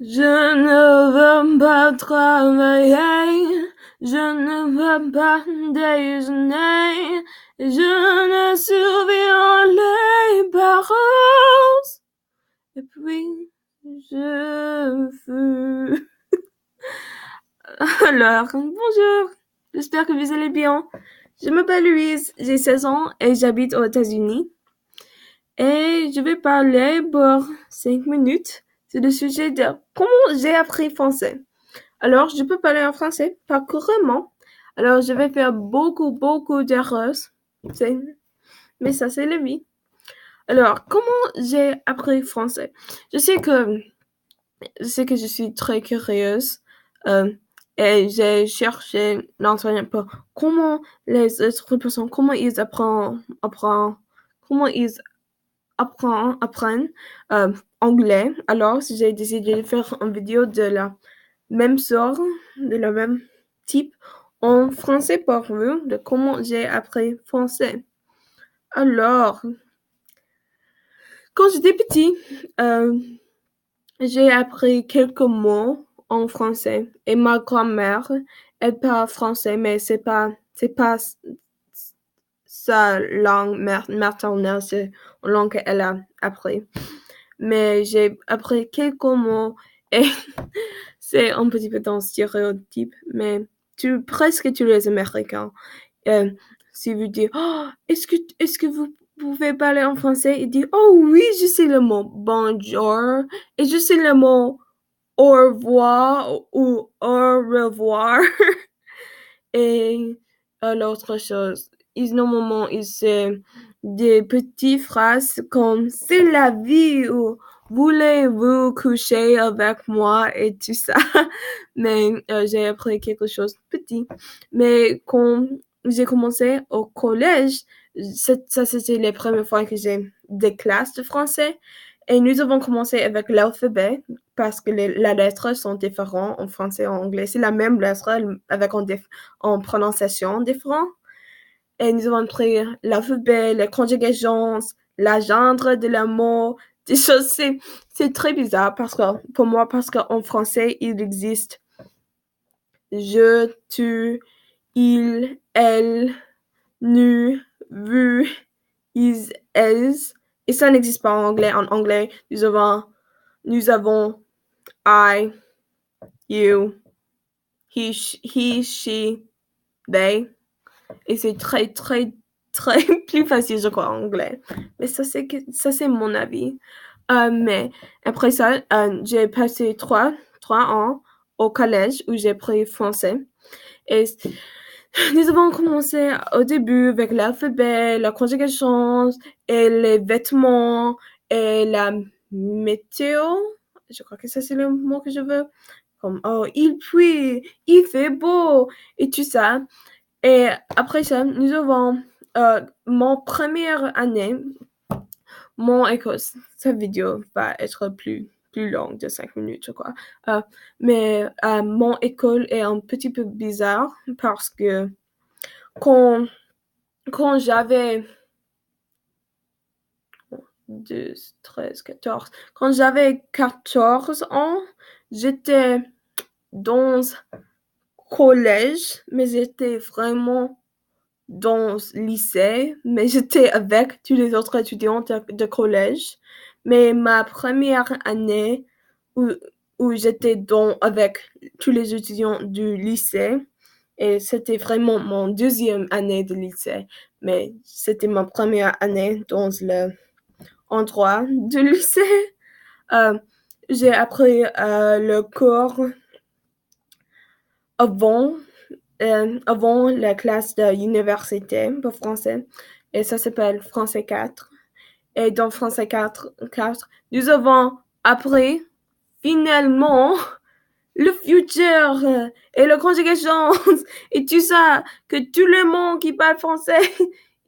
Je ne veux pas travailler, je ne veux pas déjeuner, je ne surveille les barreaux, et puis je fume. Alors, bonjour, j'espère que vous allez bien. Je m'appelle Louise, j'ai 16 ans et j'habite aux États-Unis. Et je vais parler pour 5 minutes sur le sujet de comment j'ai appris français. Alors, je peux parler en français, pas couramment. Alors, je vais faire beaucoup d'erreurs. Mais ça, c'est la vie. Alors, comment j'ai appris français? Je sais que je suis très curieuse. euh, et j'ai cherché l'enseignement pour comment les autres personnes, comment ils apprennent anglais. Alors, j'ai décidé de faire une vidéo de la même sorte, de la même type, en français pour vous, de comment j'ai appris français. Alors, quand j'étais petit, j'ai appris quelques mots en français et ma grand-mère, elle parle français, mais c'est pas sa langue maternelle, c'est une langue qu'elle a appris. Mais j'ai appris quelques mots et c'est un petit peu dans le stéréotype, mais presque tous les Américains, si vous dites, oh, est-ce que vous pouvez parler en français? Ils disent, oh oui, je sais le mot bonjour et je sais le mot au revoir ou au revoir. Et l'autre chose, normalement, c'est des petites phrases comme c'est la vie ou voulez-vous coucher avec moi et tout ça. Mais j'ai appris quelque chose de petit. Mais quand j'ai commencé au collège, ça c'était les premières fois que j'ai des classes de français. Et nous avons commencé avec l'alphabet parce que les lettres sont différentes en français et en anglais. C'est la même lettre avec en prononciation différente. Et nous avons pris l'alphabet, les conjugations, la gendre de la mot, des choses. C'est très bizarre pour moi, parce qu'en français, il existe je, tu, il, elle, nu, vu, is, elles. Et ça n'existe pas en anglais. En anglais, nous avons I, you, he, she, they. Et c'est très plus facile, je crois, en anglais. Mais ça, c'est mon avis. Mais après ça, j'ai passé trois ans au collège où j'ai appris français. Et nous avons commencé au début avec l'alphabet, la conjugation et les vêtements et la météo. Je crois que ça, c'est le mot que je veux. Comme, oh, il pluit, il fait beau et tout ça. Et après ça, nous avons mon première année, mon école, cette vidéo va être plus longue de 5 minutes, je crois. Mais mon école est un petit peu bizarre parce que quand j'avais 12, 13, 14, quand j'avais 14 ans, j'étais dans collège, mais j'étais vraiment dans le lycée, mais j'étais avec tous les autres étudiants de collège. Mais ma première année où j'étais avec tous les étudiants du lycée, et c'était vraiment mon deuxième année de lycée, mais c'était ma première année dans l'endroit du lycée. J'ai appris le cours avant la classe de l'université pour français. Et ça s'appelle Français 4. Et dans Français 4, nous avons appris finalement le futur et la conjugation et tout ça, que tout le monde qui parle français,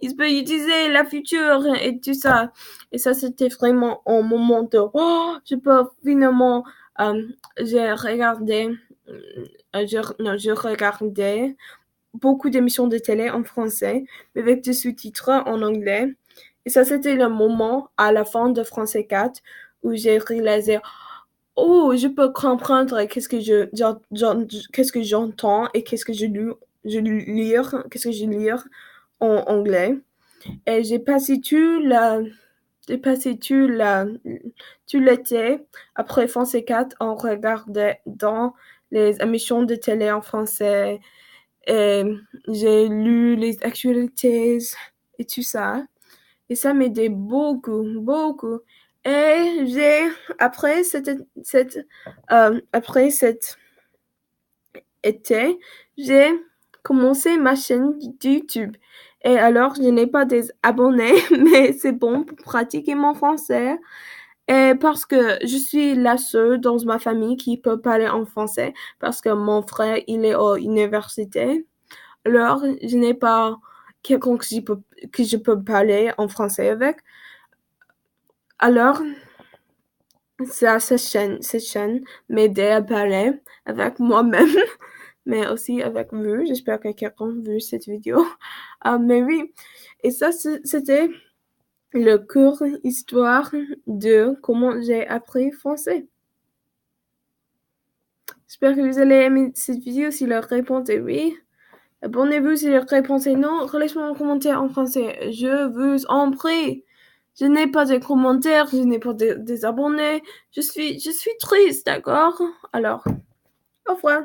il peut utiliser la future et tout ça. Et ça, c'était vraiment un moment de, oh, je peux finalement, j'ai regardé, je regardais beaucoup d'émissions de télé en français, mais avec des sous-titres en anglais. Et ça, c'était le moment à la fin de Français 4 où j'ai réalisé, Oh, je peux comprendre qu'est-ce que j'entends et qu'est-ce que qu'est-ce que je lire en anglais. Et j'ai passé tout l'été après français 4 en regardant les émissions de télé en français et j'ai lu les actualités et tout ça. Et ça m'aidait beaucoup, beaucoup. Et après cet été, j'ai commencé ma chaîne YouTube. Et alors, je n'ai pas des abonnés, mais c'est bon pour pratiquer mon français. Et parce que je suis la seule dans ma famille qui peut parler en français, parce que mon frère, il est à l'université. Alors, je n'ai pas quelqu'un que je peux parler en français avec. Alors, cette chaîne m'aidait à parler avec moi-même, mais aussi avec vous. J'espère que quelqu'un a vu cette vidéo. Mais oui, et ça, c'était le cours histoire de comment j'ai appris français. J'espère que vous allez aimer cette vidéo. Si la réponse est oui, abonnez-vous. Si la réponse est non, laissez-moi un commentaire en français. Je vous en prie. Je n'ai pas de commentaires, je n'ai pas des abonnés. Je suis triste, d'accord? Alors, au revoir.